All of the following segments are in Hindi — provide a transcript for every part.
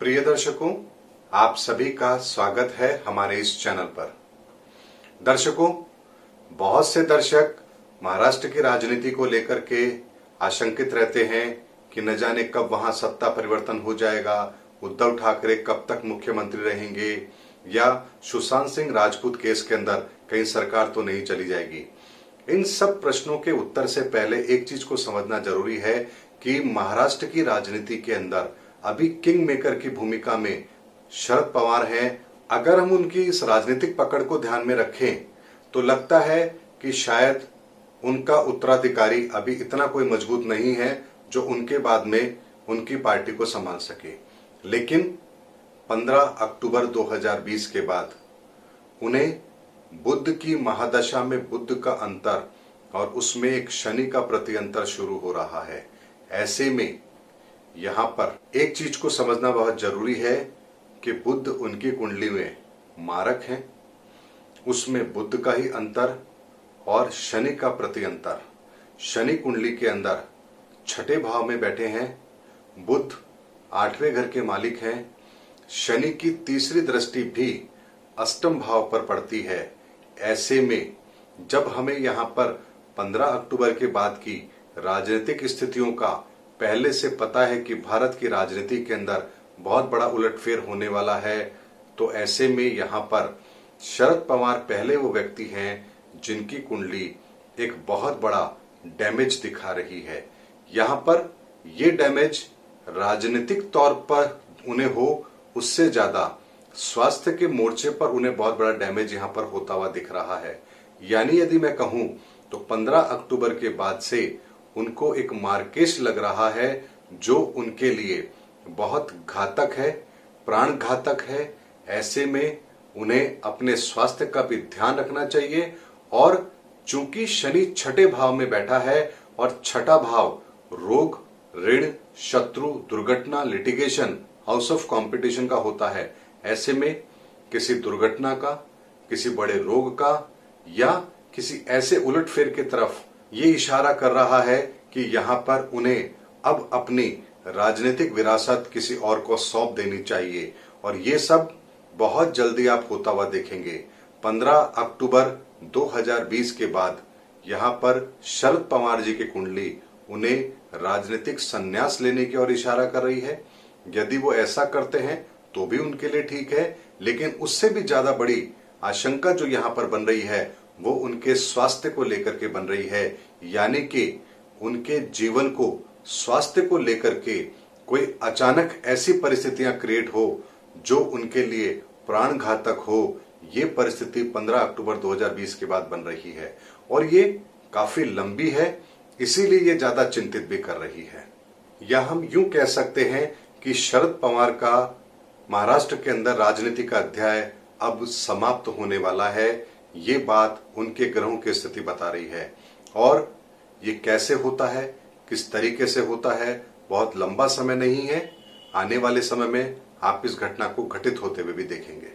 प्रिय दर्शकों, आप सभी का स्वागत है हमारे इस चैनल पर। दर्शकों, बहुत से दर्शक महाराष्ट्र की राजनीति को लेकर के आशंकित रहते हैं कि न जाने कब वहां सत्ता परिवर्तन हो जाएगा, उद्धव ठाकरे कब तक मुख्यमंत्री रहेंगे या सुशांत सिंह राजपूत केस के अंदर कहीं सरकार तो नहीं चली जाएगी। इन सब प्रश्नों के उत्तर से पहले एक चीज को समझना जरूरी है कि महाराष्ट्र की राजनीति के अंदर अभी किंग मेकर की भूमिका में शरद पवार हैं। अगर हम उनकी इस राजनीतिक पकड़ को ध्यान में रखें तो लगता है कि शायद उनका उत्तराधिकारी अभी इतना कोई मजबूत नहीं है जो उनके बाद में उनकी पार्टी को संभाल सके। लेकिन 15 अक्टूबर 2020 के बाद उन्हें बुध की महादशा में बुध का अंतर और उसमें एक शनि का प्रत्यंतर शुरू हो रहा है। ऐसे में यहां पर एक चीज को समझना बहुत जरूरी है कि बुध उनकी कुंडली में मारक है, उसमें बुध का ही अंतर और शनि का प्रत्यंतर। शनि कुंडली के अंदर छठे भाव में बैठे हैं, बुध 8वें घर के मालिक हैं। शनि की तीसरी दृष्टि भी अष्टम भाव पर पड़ती है। ऐसे में जब हमें यहां पर 15 अक्टूबर के बाद की राजनीतिक स्थितियों का पहले से पता है कि भारत की राजनीति के अंदर बहुत बड़ा उलटफेर होने वाला है, तो ऐसे में यहां पर शरद पवार पहले वो व्यक्ति हैं जिनकी कुंडली एक बहुत बड़ा डैमेज दिखा रही है। यहां पर ये डैमेज राजनीतिक तौर पर उन्हें हो, उससे ज्यादा स्वास्थ्य के मोर्चे पर उन्हें बहुत बड़ा डैमेज यहां पर होता हुआ दिख रहा है। यानी यदि मैं कहूं तो 15 अक्टूबर के बाद से उनको एक मार्केश लग रहा है जो उनके लिए बहुत घातक है, प्राण घातक है। ऐसे में उन्हें अपने स्वास्थ्य का भी ध्यान रखना चाहिए। और चूंकि शनि छठे भाव में बैठा है और छठा भाव रोग, ऋण, शत्रु, दुर्घटना, लिटिगेशन, हाउस ऑफ कॉम्पिटिशन का होता है, ऐसे में किसी दुर्घटना का, किसी बड़े रोग का या किसी ऐसे उलटफेर की तरफ ये इशारा कर रहा है कि यहां पर उन्हें अब अपनी राजनीतिक विरासत किसी और को सौंप देनी चाहिए। और ये सब बहुत जल्दी आप होता हुआ देखेंगे। 15 अक्टूबर 2020 के बाद यहां पर शरद पवार जी की कुंडली उन्हें राजनीतिक संन्यास लेने की ओर इशारा कर रही है। यदि वो ऐसा करते हैं तो भी उनके लिए ठीक है, लेकिन उससे भी ज्यादा बड़ी आशंका जो यहां पर बन रही है वो उनके स्वास्थ्य को लेकर के बन रही है। यानी कि उनके जीवन को, स्वास्थ्य को लेकर के कोई अचानक ऐसी परिस्थितियां क्रिएट हो जो उनके लिए प्राण घातक हो। ये परिस्थिति 15 अक्टूबर 2020 के बाद बन रही है और ये काफी लंबी है, इसीलिए ये ज्यादा चिंतित भी कर रही है। या हम यूं कह सकते हैं कि शरद पवार का महाराष्ट्र के अंदर राजनीति का अध्याय अब समाप्त होने वाला है। ये बात उनके ग्रहों की स्थिति बता रही है। और ये कैसे होता है, किस तरीके से होता है, बहुत लंबा समय नहीं है। आने वाले समय में आप इस घटना को घटित होते हुए भी देखेंगे।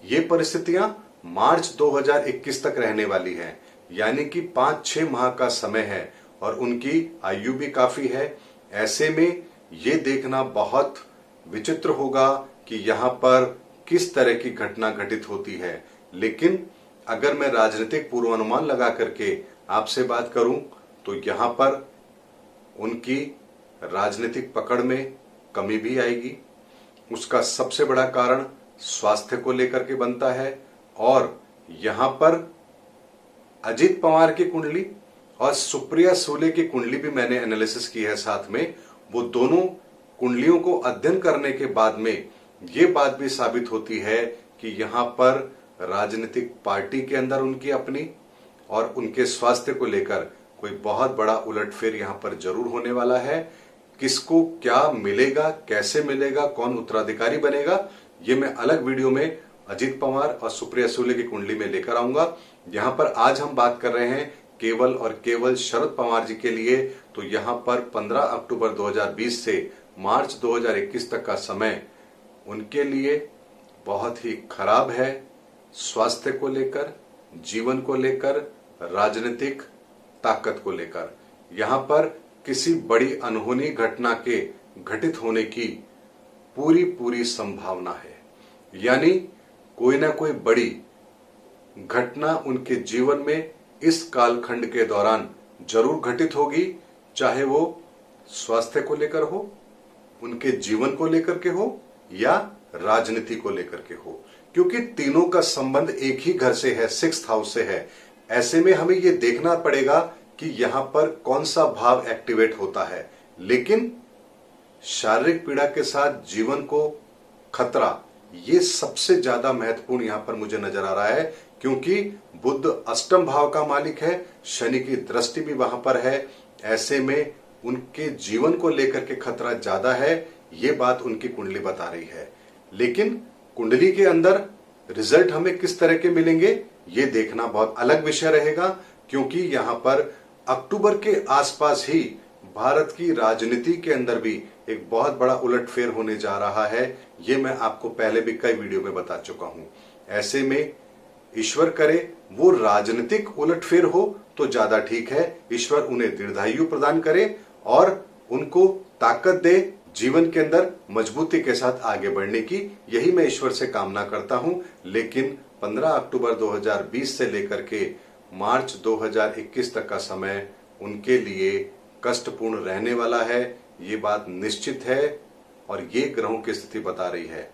ये परिस्थितियां मार्च 2021 तक रहने वाली हैं, यानी कि 5-6 माह का समय है और उनकी आयु भी काफी है। ऐसे में ये देखना बहुत विचित्र होगा कि यहां पर किस तरह की घटना घटित होती है। लेकिन अगर मैं राजनीतिक पूर्वानुमान लगा करके आपसे बात करूं तो यहां पर उनकी राजनीतिक पकड़ में कमी भी आएगी। उसका सबसे बड़ा कारण स्वास्थ्य को लेकर के बनता है। और यहां पर अजीत पवार की कुंडली और सुप्रिया सूले की कुंडली भी मैंने एनालिसिस की है साथ में। वो दोनों कुंडलियों को अध्ययन करने के बाद में ये बात भी साबित होती है कि यहां पर राजनीतिक पार्टी के अंदर उनकी अपनी और उनके स्वास्थ्य को लेकर कोई बहुत बड़ा उलटफेर यहां पर जरूर होने वाला है। किसको क्या मिलेगा, कैसे मिलेगा, कौन उत्तराधिकारी बनेगा, ये मैं अलग वीडियो में अजीत पवार और सुप्रिया सूले की कुंडली में लेकर आऊंगा। यहां पर आज हम बात कर रहे हैं केवल और केवल शरद पवार जी के लिए। तो यहां पर 15 अक्टूबर 2020 से मार्च 2021 तक का समय उनके लिए बहुत ही खराब है। स्वास्थ्य को लेकर, जीवन को लेकर, राजनीतिक ताकत को लेकर यहां पर किसी बड़ी अनहोनी घटना के घटित होने की पूरी पूरी संभावना है, यानी कोई ना कोई बड़ी घटना उनके जीवन में इस कालखंड के दौरान जरूर घटित होगी, चाहे वो स्वास्थ्य को लेकर हो, उनके जीवन को लेकर के हो या राजनीति को लेकर के हो, क्योंकि तीनों का संबंध एक ही घर से है, 6th हाउस से है। ऐसे में हमें यह देखना पड़ेगा कि यहां पर कौन सा भाव एक्टिवेट होता है। लेकिन शारीरिक पीड़ा के साथ जीवन को खतरा, ये सबसे ज्यादा महत्वपूर्ण यहां पर मुझे नजर आ रहा है, क्योंकि बुध अष्टम भाव का मालिक है, शनि की दृष्टि भी वहां पर है। ऐसे में उनके जीवन को लेकर के खतरा ज्यादा है, ये बात उनकी कुंडली बता रही है। लेकिन कुंडली के अंदर रिजल्ट हमें किस तरह के मिलेंगे, ये देखना बहुत अलग विषय रहेगा, क्योंकि यहां पर अक्टूबर के आसपास ही भारत की राजनीति के अंदर भी एक बहुत बड़ा उलटफेर होने जा रहा है। ये मैं आपको पहले भी कई वीडियो में बता चुका हूं। ऐसे में ईश्वर करे वो राजनीतिक उलटफेर हो तो ज्यादा ठीक है। ईश्वर उन्हें दीर्घायु प्रदान करे और उनको ताकत दे जीवन के अंदर मजबूती के साथ आगे बढ़ने की, यही मैं ईश्वर से कामना करता हूं। लेकिन 15 अक्टूबर 2020 से लेकर के मार्च 2021 तक का समय उनके लिए कष्टपूर्ण रहने वाला है, ये बात निश्चित है और ये ग्रहों की स्थिति बता रही है।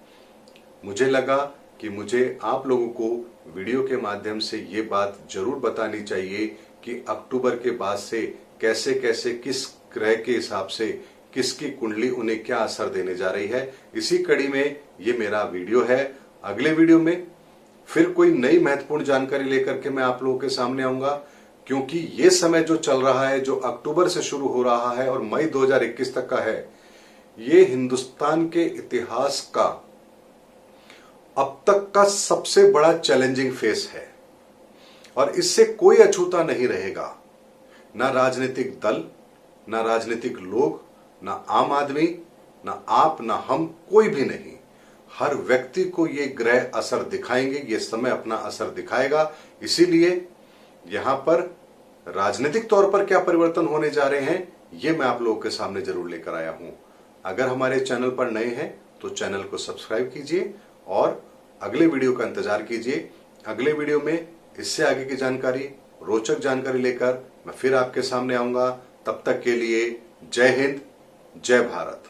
मुझे लगा कि मुझे आप लोगों को वीडियो के माध्यम से ये बात जरूर बतानी चाहिए कि अक्टूबर के बाद से कैसे कैसे किस ग्रह के हिसाब से किसकी कुंडली उन्हें क्या असर देने जा रही है। इसी कड़ी में ये मेरा वीडियो है। अगले वीडियो में फिर कोई नई महत्वपूर्ण जानकारी लेकर के मैं आप लोगों के सामने आऊंगा, क्योंकि ये समय जो चल रहा है, जो अक्टूबर से शुरू हो रहा है और मई 2021 तक का है, ये हिंदुस्तान के इतिहास का अब तक का सबसे बड़ा चैलेंजिंग फेस है और इससे कोई अछूता नहीं रहेगा। ना राजनीतिक दल, ना राजनीतिक लोग, ना आम आदमी, ना आप, ना हम, कोई भी नहीं। हर व्यक्ति को ये ग्रह असर दिखाएंगे, ये समय अपना असर दिखाएगा। इसीलिए यहां पर राजनीतिक तौर पर क्या परिवर्तन होने जा रहे हैं, ये मैं आप लोगों के सामने जरूर लेकर आया हूं। अगर हमारे चैनल पर नए हैं तो चैनल को सब्सक्राइब कीजिए और अगले वीडियो का इंतजार कीजिए। अगले वीडियो में इससे आगे की जानकारी, रोचक जानकारी लेकर मैं फिर आपके सामने आऊंगा। तब तक के लिए जय हिंद, जय भारत।